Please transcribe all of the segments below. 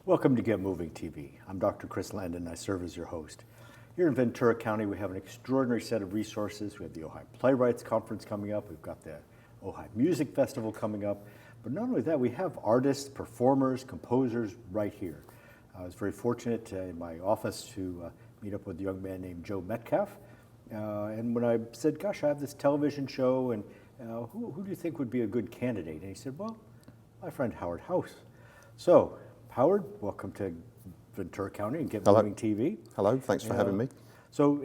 Welcome to Get Moving TV. I'm Dr. Chris Landon and I serve as your host. Here in Ventura County, we have an extraordinary set of resources. We have the Ojai Playwrights Conference coming up. We've got the Ojai Music Festival coming up. But not only that, we have artists, performers, composers right here. I was very fortunate in my office to meet up with a young man named Joe Metcalf. And when I said, gosh, I have this television show, and who do you think would be a good candidate? And he said, well, my friend Howard House. So, Howard, welcome to Ventura County and Get Moving TV. Hello, thanks for having me. So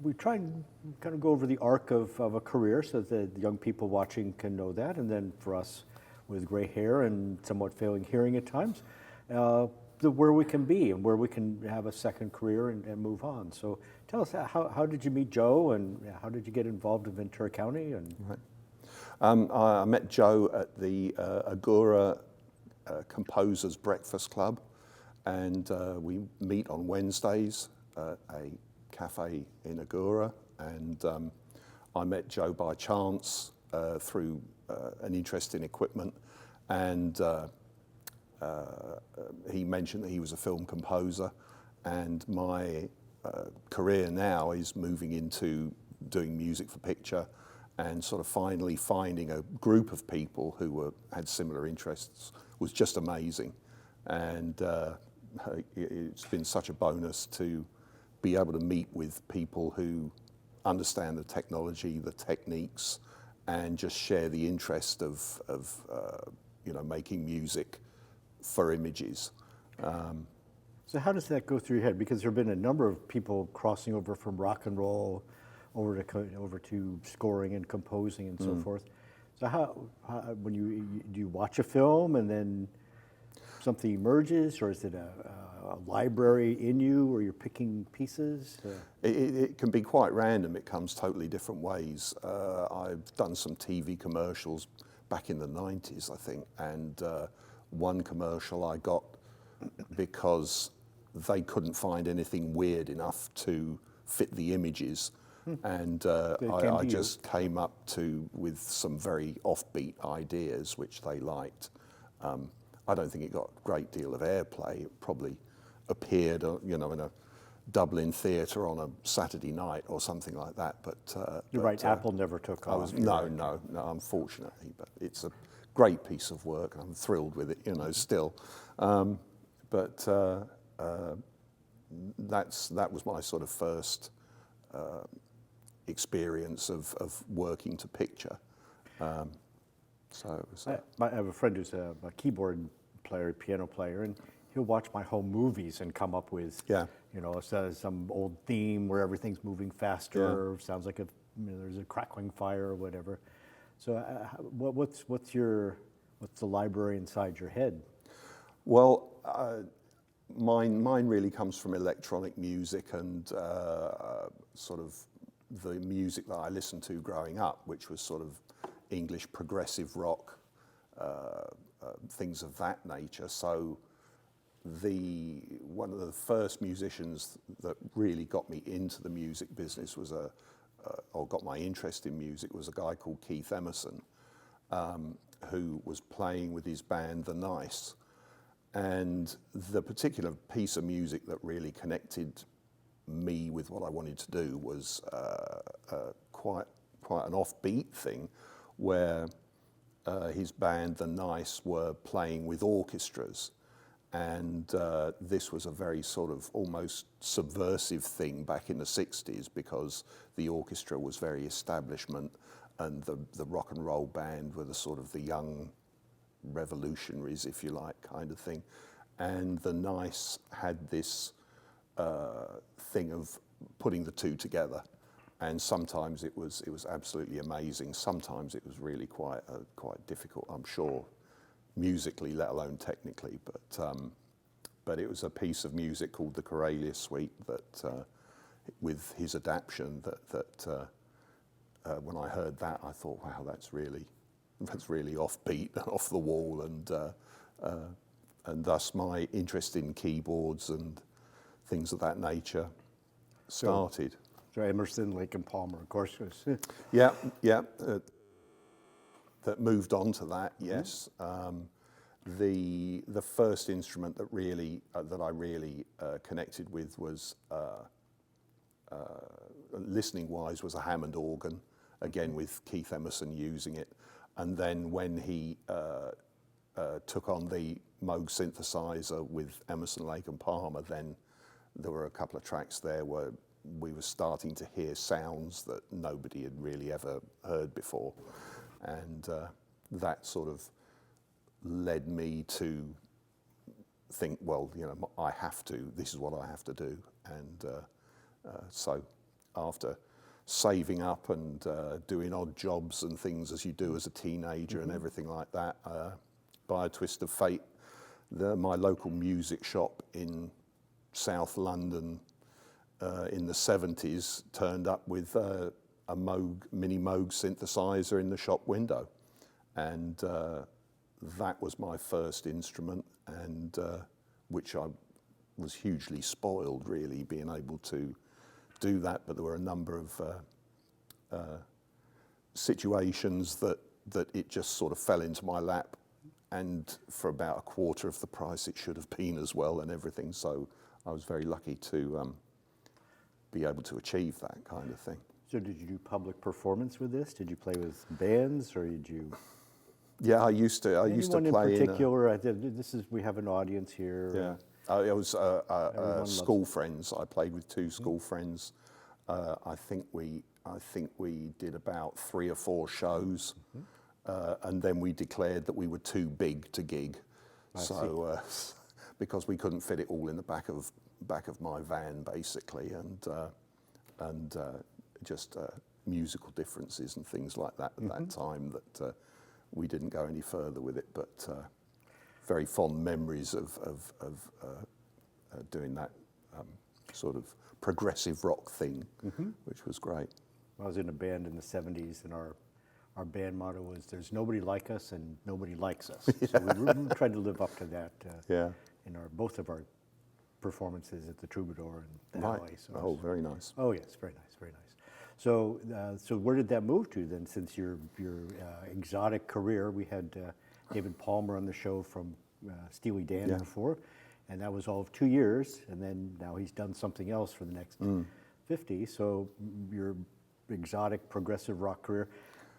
we try and kind of go over the arc of a career so that the young people watching can know that, and then for us with gray hair and somewhat failing hearing at times, where we can be and where we can have a second career and move on. So tell us, how did you meet Joe, and how did you get involved in Ventura County? And Right. I met Joe at the Agora Composers Breakfast Club, and we meet on Wednesdays at a cafe in Agora, and I met Joe by chance through an interest in equipment, and he mentioned that he was a film composer, and my career now is moving into doing music for picture, and sort of finally finding a group of people who had similar interests was just amazing. And it's been such a bonus to be able to meet with people who understand the technology, the techniques, and just share the interest of making music for images. So how does that go through your head? Because there have been a number of people crossing over from rock and roll over to scoring and composing and so forth. So how when do you watch a film and then something emerges, or is it a library in you, or you're picking pieces? It can be quite random. It comes totally different ways. I've done some TV commercials back in the 90s, I think, and one commercial I got because they couldn't find anything weird enough to fit the images. And I just came up with some very offbeat ideas which they liked. I don't think it got a great deal of airplay. It probably appeared, in a Dublin theatre on a Saturday night or something like that. But you're right. Apple never took off. No, unfortunately. But it's a great piece of work. I'm thrilled with it, still. But that was my sort of first experience of working to picture. I have a friend who's a keyboard player, piano player, and he'll watch my home movies and come up with, some old theme where everything's moving faster, sounds like there's a crackling fire or whatever. So what's the library inside your head? Well, mine really comes from electronic music and sort of the music that I listened to growing up, which was sort of English progressive rock, things of that nature. So one of the first musicians that really got me into the music business was or got my interest in music, was a guy called Keith Emerson, who was playing with his band The Nice. And the particular piece of music that really connected me with what I wanted to do was quite an offbeat thing, where his band The Nice were playing with orchestras, and this was a very sort of almost subversive thing back in the 60s, because the orchestra was very establishment, and the rock and roll band were the sort of the young revolutionaries, if you like, kind of thing. And The Nice had this thing of putting the two together, and sometimes it was absolutely amazing. Sometimes it was really quite difficult, I'm sure, musically, let alone technically. But it was a piece of music called the Corellia Suite that, with his adaptation, that when I heard that, I thought, wow, that's really offbeat and off the wall, and thus my interest in keyboards and things of that nature started. So Emerson, Lake and Palmer, of course. Yeah. That moved on to that, yes. the first instrument that really that I really connected with was listening wise was a Hammond organ, again with Keith Emerson using it, and then when he took on the Moog synthesizer with Emerson, Lake and Palmer, then there were a couple of tracks there where we were starting to hear sounds that nobody had really ever heard before, and that sort of led me to think, well, you know, this is what I have to do. And so after saving up and doing odd jobs and things as you do as a teenager and everything like that, by a twist of fate, my local music shop in South London in the 70s turned up with a mini Moog synthesizer in the shop window. And that was my first instrument, and which I was hugely spoiled, really, being able to do that. But there were a number of situations that it just sort of fell into my lap, and for about a quarter of the price it should have been as well, and everything. So I was very lucky to be able to achieve that kind of thing. So did you do public performance with this? Did you play with bands, or did you? Yeah, I used to play in particular. We have an audience here. Yeah, it was school friends. I played with two school friends. I think we did about 3 or 4 shows, and then we declared that we were too big to gig. Because we couldn't fit it all in the back of my van, basically, and just musical differences and things like that at that time that we didn't go any further with it. But very fond memories of doing that sort of progressive rock thing, which was great. I was in a band in the 70s, and our band motto was, "There's nobody like us and nobody likes us." So we tried to live up to that in both of our performances at the Troubadour and the Alley. So very nice. Oh yes, very nice, very nice. So so where did that move to then, since your exotic career? We had David Palmer on the show from Steely Dan before, and that was all of 2 years, and then now he's done something else for the next 50. So your exotic progressive rock career,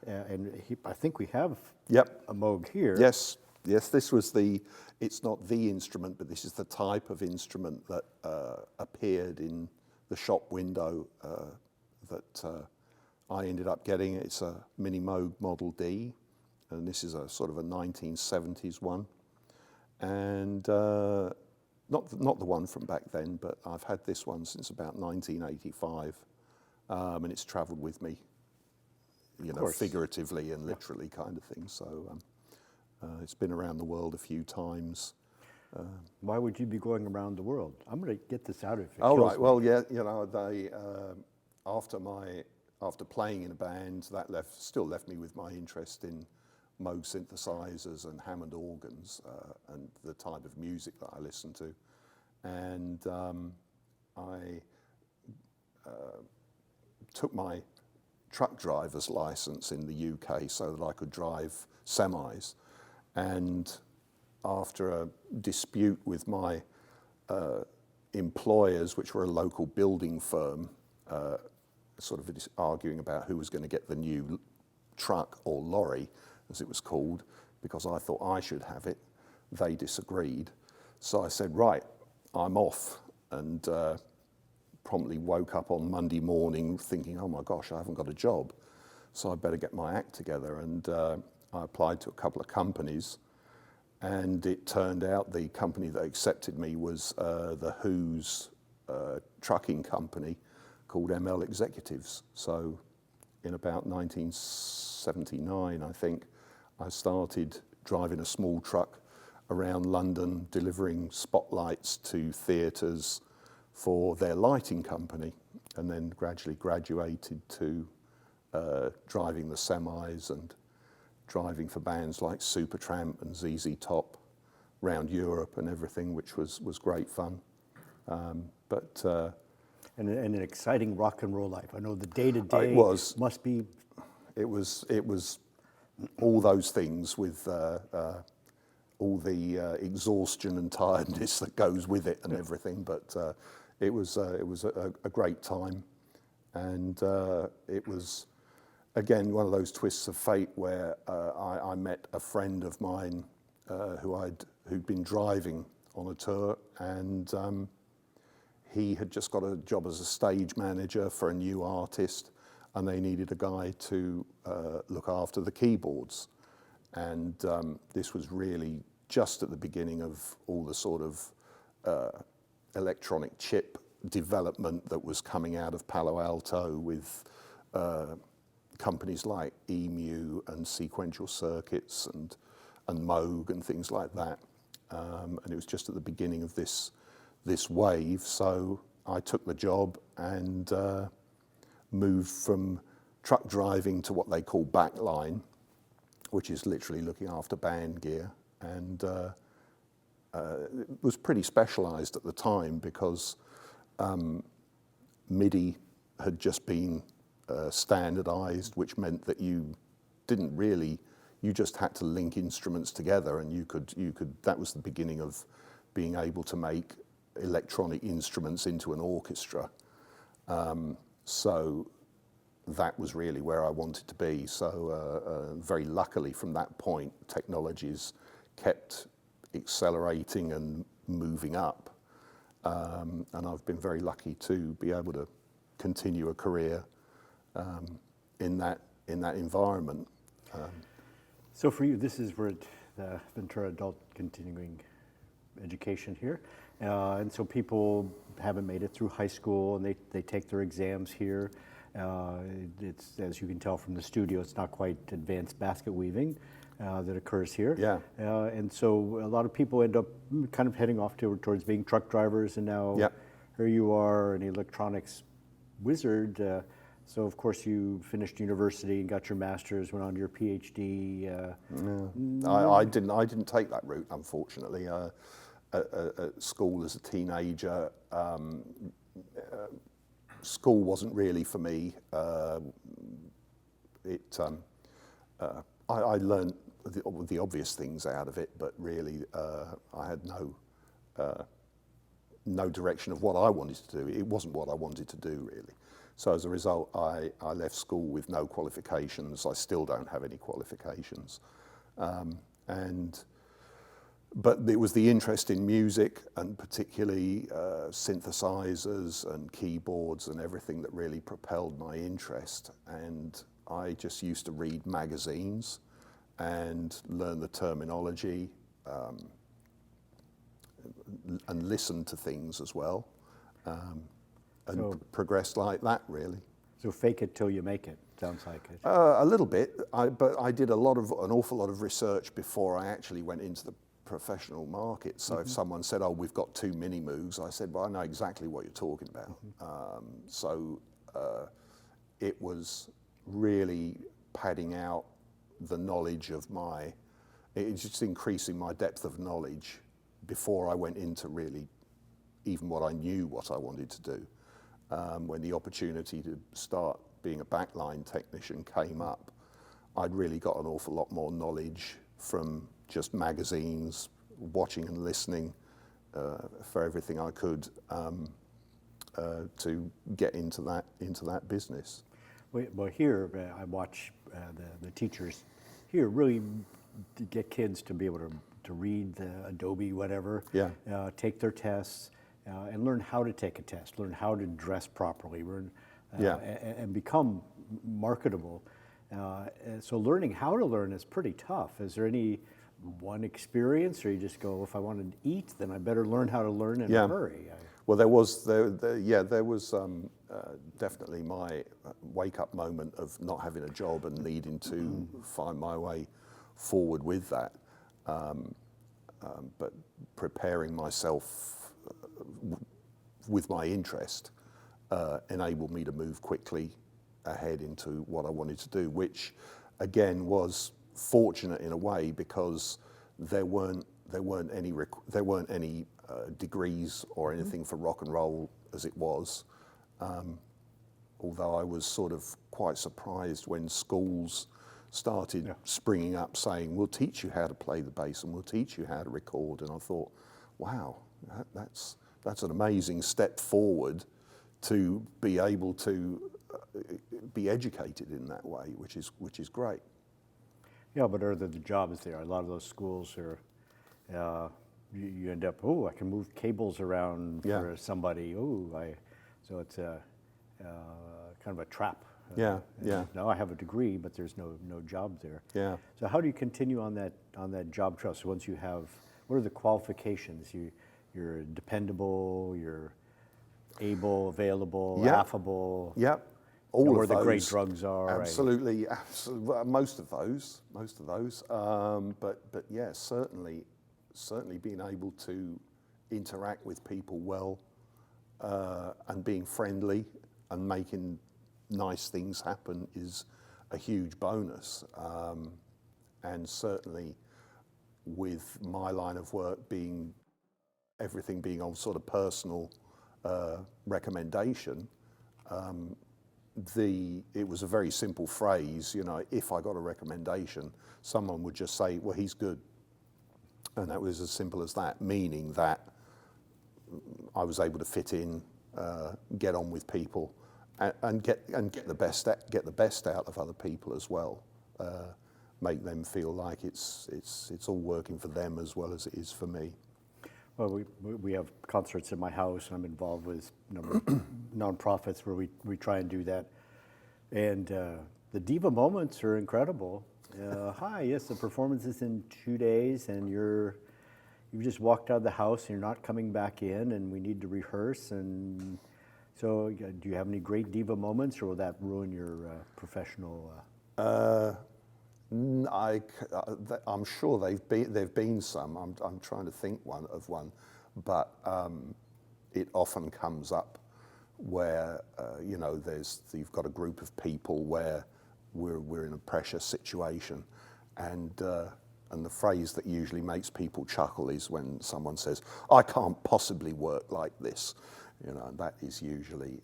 and I think we have a Moog here. Yes, this was it's not the instrument, but this is the type of instrument that appeared in the shop window that I ended up getting. It's a Mini Moog Model D, and this is a sort of a 1970s one, and not the one from back then, but I've had this one since about 1985, and it's travelled with me, figuratively and literally, kind of thing. So it's been around the world a few times. Why would you be going around the world? I'm going to get this out of it. Oh, right. Well, yeah, they after playing in a band, that still left me with my interest in Moog synthesizers and Hammond organs and the type of music that I listen to. And I took my truck driver's license in the UK so that I could drive semis. And after a dispute with my employers, which were a local building firm, sort of arguing about who was going to get the new truck or lorry, as it was called, because I thought I should have it, they disagreed. So I said, right, I'm off, and promptly woke up on Monday morning thinking, oh my gosh, I haven't got a job, so I better get my act together. And I applied to a couple of companies, and it turned out the company that accepted me was the Who's trucking company called ML Executives. So in about 1979, I think, I started driving a small truck around London, delivering spotlights to theatres for their lighting company, and then gradually graduated to driving the semis and driving for bands like Supertramp and ZZ Top around Europe and everything, which was great fun. And an exciting rock and roll life. I know the day-to-day must be. It was all those things with all the exhaustion and tiredness that goes with it and everything. But it was a great time, and it was again one of those twists of fate where I met a friend of mine who'd been driving on a tour, and he had just got a job as a stage manager for a new artist, and they needed a guy to look after the keyboards. And this was really just at the beginning of all the sort of electronic chip development that was coming out of Palo Alto with companies like EMU and Sequential Circuits and Moog and things like that. And it was just at the beginning of this wave. So I took the job and moved from truck driving to what they call Backline, which is literally looking after band gear. And it was pretty specialized at the time because MIDI had just been standardized, which meant that you just had to link instruments together, and you could that was the beginning of being able to make electronic instruments into an orchestra. So that was really where I wanted to be. So very luckily from that point, technologies kept accelerating and moving up. And I've been very lucky to be able to continue a career in that environment. So for you, this is where the Ventura Adult Continuing Education here. And so people haven't made it through high school, and they take their exams here. It's, as you can tell from the studio, it's not quite advanced basket weaving that occurs here. Yeah. And so a lot of people end up kind of heading off towards being truck drivers, and now here you are, an electronics wizard. So of course you finished university and got your master's, went on to your PhD. I didn't take that route, unfortunately. At school as a teenager, school wasn't really for me. I learned the obvious things out of it, but really I had no direction of what I wanted to do. It wasn't what I wanted to do, really. So as a result, I left school with no qualifications. I still don't have any qualifications. But it was the interest in music, and particularly synthesizers and keyboards and everything, that really propelled my interest. And I just used to read magazines and learn the terminology and listen to things as well. And progressed like that, really. So fake it till you make it, sounds like it. A little bit, but I did an awful lot of research before I actually went into the professional market. So if someone said, "Oh, we've got 2 mini Moogs," I said, "Well, I know exactly what you're talking about." It was really padding out the knowledge of it's just increasing my depth of knowledge before I went into really even what I knew what I wanted to do. When the opportunity to start being a backline technician came up, I'd really got an awful lot more knowledge from just magazines, watching and listening for everything I could to get into that business. Well, here I watch the teachers here really get kids to be able to read the Adobe whatever, take their tests, and learn how to take a test, learn how to dress properly, and become marketable. So learning how to learn is pretty tough. Is there any one experience, or you just go, if I want to eat, then I better learn how to learn in a hurry? Well, there was definitely my wake-up moment of not having a job and needing to find my way forward with that. But preparing myself with my interest enabled me to move quickly ahead into what I wanted to do, which again was fortunate in a way because there weren't any degrees or anything for rock and roll as it was. Although I was sort of quite surprised when schools started springing up saying, we'll teach you how to play the bass and we'll teach you how to record. And I thought, wow, that's an amazing step forward to be able to be educated in that way, which is great. Yeah, but are there the jobs there? A lot of those schools are, you end up, oh, I can move cables around for somebody. So it's kind of a trap. Yeah. Now I have a degree, but there's no job there. Yeah. So how do you continue on that job trail? So once you have, what are the qualifications? You're dependable, you're able, available, affable. Yep. All of where those. The great drugs are. Absolutely, absolutely. Most of those. But yeah, certainly being able to interact with people well, and being friendly and making nice things happen is a huge bonus. And certainly with my line of work everything being on sort of personal recommendation, it was a very simple phrase, if I got a recommendation, someone would just say, well, he's good. And that was as simple as that, meaning that I was able to fit in, get on with people, and get the best out of other people as well. Make them feel like it's all working for them as well as it is for me. Well, we have concerts in my house, and I'm involved with a number of nonprofits where we try and do that. And the Diva Moments are incredible. Hi, yes, the performance is in 2 days, and you've just walked out of the house, and you're not coming back in, and we need to rehearse. And so, do you have any great Diva Moments, or will that ruin your professional? I'm sure there've been some. I'm trying to think of one, but it often comes up where you've got a group of people where we're in a pressure situation, and the phrase that usually makes people chuckle is when someone says, "I can't possibly work like this." That is usually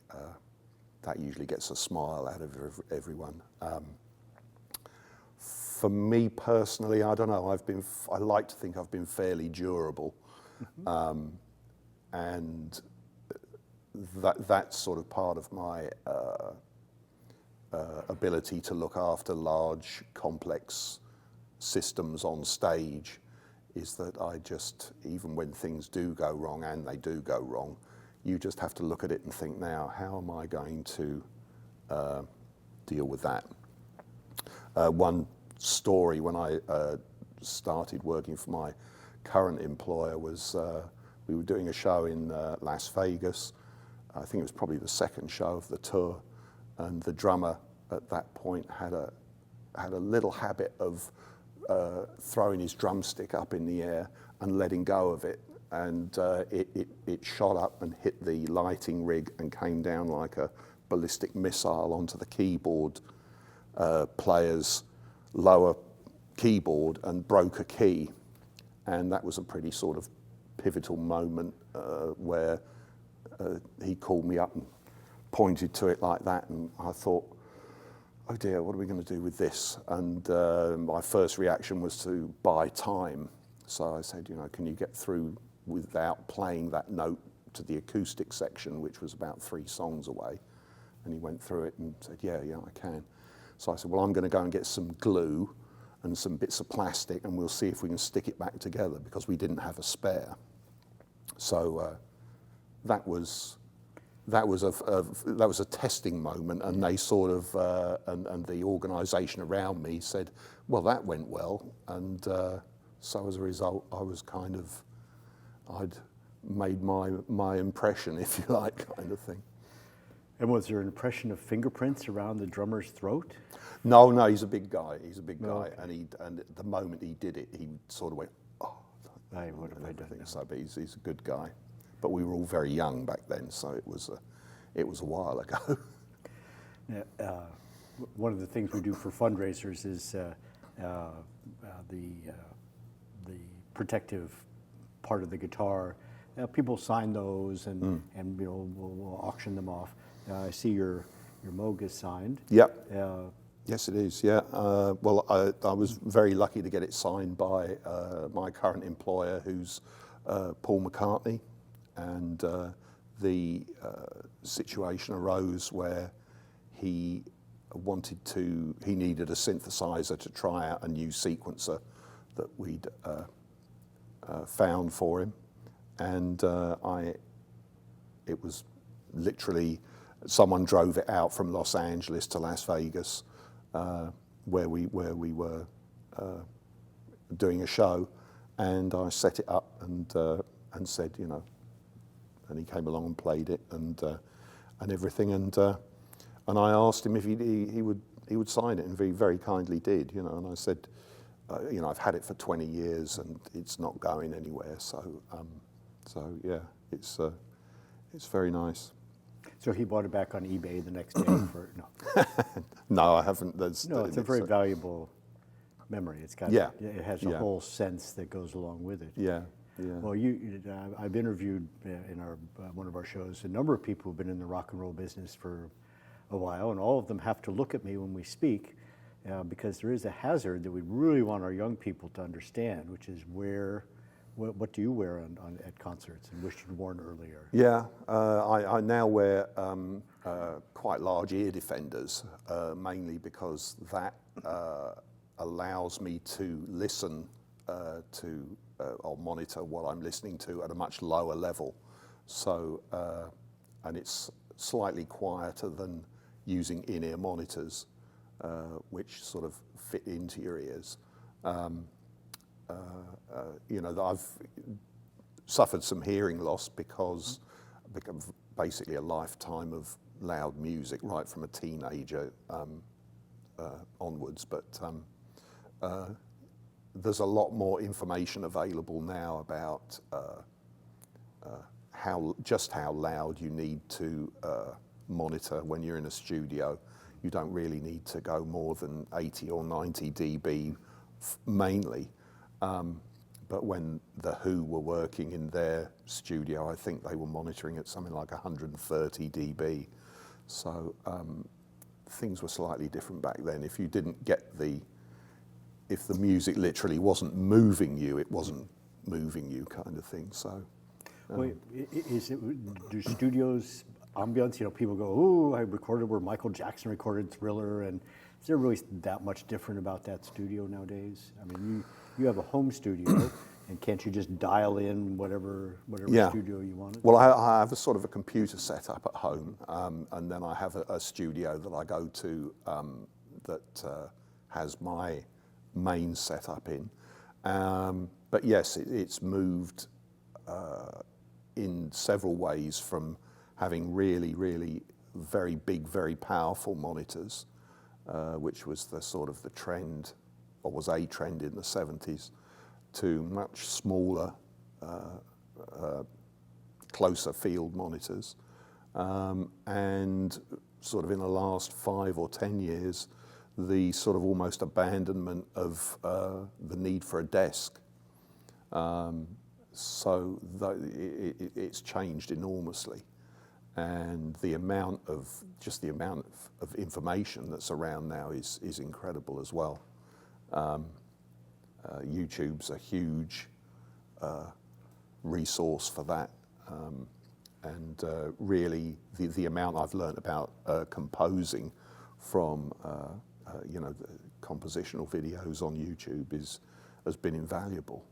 that usually gets a smile out of everyone. For me personally, I don't know. I like to think I've been fairly durable, and that's sort of part of my ability to look after large, complex systems on stage. Is that I just, even when things do go wrong, and they do go wrong, you just have to look at it and think, now, how am I going to deal with that? One story when I started working for my current employer was we were doing a show in Las Vegas. I think it was probably the second show of the tour, and the drummer at that point had a little habit of throwing his drumstick up in the air and letting go of it, and it shot up and hit the lighting rig and came down like a ballistic missile onto the keyboard player's lower keyboard and broke a key. And that was a pretty sort of pivotal moment where he called me up and pointed to it like that, and I thought, oh dear, what are we going to do with this? And my first reaction was to buy time. So I said, can you get through without playing that note to the acoustic section, which was about 3 songs away? And he went through it and said, yeah, I can. So I said, well, I'm going to go and get some glue and some bits of plastic, and we'll see if we can stick it back together, because we didn't have a spare. So that was a testing moment, and they sort of and the organisation around me said, well, that went well, and so as a result, I'd made my impression, if you like, kind of thing. And was there an impression of fingerprints around the drummer's throat? No, he's a big guy. Okay. And the moment he did it, he sort of went, oh. What have I done now? So, but he's a good guy. But we were all very young back then, so it was a while ago. One of the things we do for fundraisers is the protective part of the guitar. People sign those, and we'll auction them off. I see your Moog is signed. Yep. Yes, it is. Yeah. Well, I was very lucky to get it signed by my current employer, who's Paul McCartney, and the situation arose where he needed a synthesizer to try out a new sequencer that we'd found for him, and it was literally someone drove it out from Los Angeles to Las Vegas, where we were doing a show, and I set it up and said, you know, and he came along and played it and everything, and I asked him if he would sign it, and he very kindly did, you know, and I said, you know, I've had it for 20 years and it's not going anywhere, so yeah, it's very nice. So he bought it back on eBay the next day for no. No, I haven't. No, it's a very valuable memory. It's got it has a whole sense that goes along with it. Yeah. Well, I've interviewed in our one of our shows a number of people who've been in the rock and roll business for a while, and all of them have to look at me when we speak because there is a hazard that we really want our young people to understand, which is what do you wear at concerts and wish you'd worn earlier? Yeah, I now wear quite large ear defenders, mainly because that allows me to listen to or monitor what I'm listening to at a much lower level. So, and it's slightly quieter than using in-ear monitors, which sort of fit into your ears. You know, I've suffered some hearing loss because basically a lifetime of loud music right from a teenager onwards. But there's a lot more information available now about how loud you need to monitor when you're in a studio. You don't really need to go more than 80 or 90 dB mainly. But when The Who were working in their studio, I think they were monitoring at something like 130 dB. So things were slightly different back then. If you didn't get if the music literally wasn't moving you, it wasn't moving you, kind of thing. So, Wait, do studios ambience? You know, people go, "Oh, I recorded where Michael Jackson recorded Thriller," and is there really that much different about that studio nowadays? I mean, you have a home studio, and can't you just dial in whatever studio you wanted? Well, I have a sort of a computer set up at home, and then I have a studio that I go to that has my main setup in. But yes, it's moved in several ways from having really, really very big, very powerful monitors, which was the sort of the trend, or was a trend in the 70s, to much smaller, closer field monitors. And sort of in the last 5 or 10 years, the sort of almost abandonment of the need for a desk. So it's changed enormously. And the amount of information that's around now is incredible as well. YouTube's a huge resource for that, and really the amount I've learned about composing from the compositional videos on YouTube has been invaluable.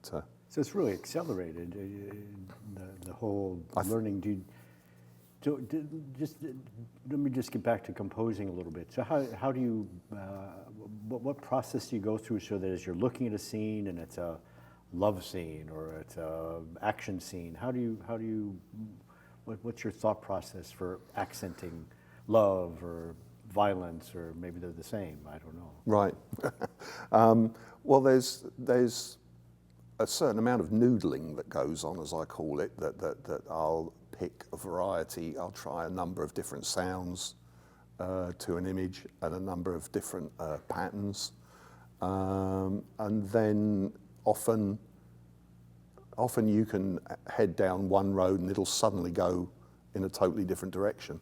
So it's really accelerated the whole learning. Let me just get back to composing a little bit. So how do you, what process do you go through so that as you're looking at a scene and it's a love scene or it's a action scene, what's your thought process for accenting love or violence, or maybe they're the same, I don't know. Right. Well, there's a certain amount of noodling that goes on, as I call it, that I'll pick a variety. I'll try a number of different sounds to an image and a number of different patterns, and then often you can head down one road and it'll suddenly go in a totally different direction.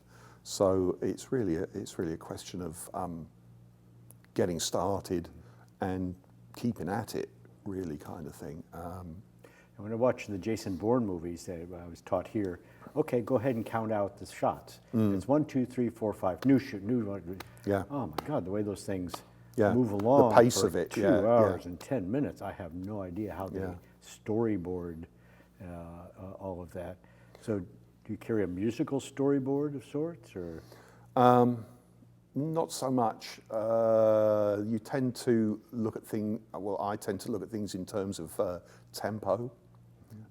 So it's really a question of getting started and keeping at it, really, kind of thing. And when I watch the Jason Bourne movies that I was taught here, okay, go ahead and count out the shots. It's 1, 2, 3, 4, 5, new shoot, new one. Yeah. Oh my God, the way those things Yeah. move along. The pace for of it, 2 yeah, hours yeah. and 10 minutes. I have no idea how they Yeah. storyboard all of that. So do you carry a musical storyboard of sorts, or? Not so much. You tend to look at things, well, I tend to look at things in terms of tempo.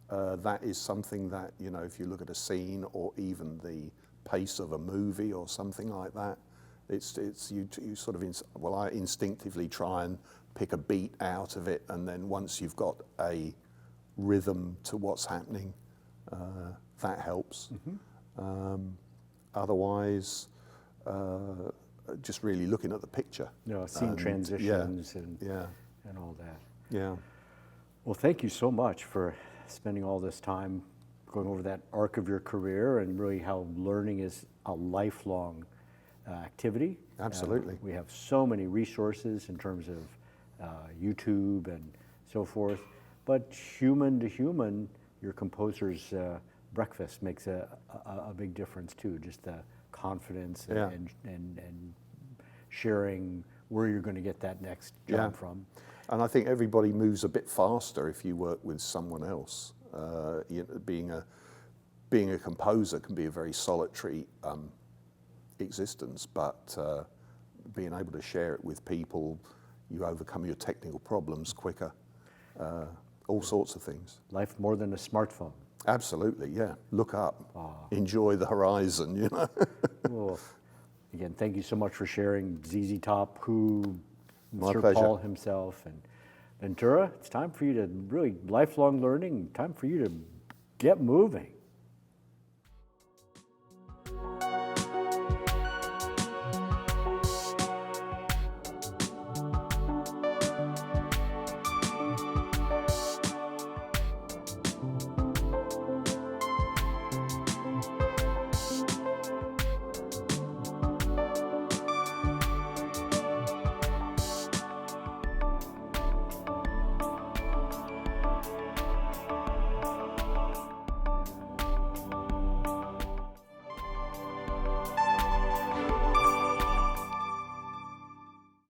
That is something that, you know, if you look at a scene or even the pace of a movie or something like that, it's you sort of, well, I instinctively try and pick a beat out of it, and then once you've got a rhythm to what's happening, that helps. Otherwise, just really looking at the picture. You know, scene transitions and all that. Yeah. Well, thank you so much for spending all this time going over that arc of your career, and really how learning is a lifelong activity. Absolutely. We have so many resources in terms of YouTube and so forth, but human to human, your composer's breakfast makes a big difference too. Just the confidence and sharing where you're going to get that next job from. And I think everybody moves a bit faster if you work with someone else. You know, being a composer can be a very solitary existence, but being able to share it with people, you overcome your technical problems quicker. All sorts of things. Life more than a smartphone. Absolutely, yeah. Look up, enjoy the horizon, you know. Well, again, thank you so much for sharing ZZ Top, Who, My Sir pleasure. Paul himself, and Ventura. It's time for you to really lifelong learning. Time for you to get moving.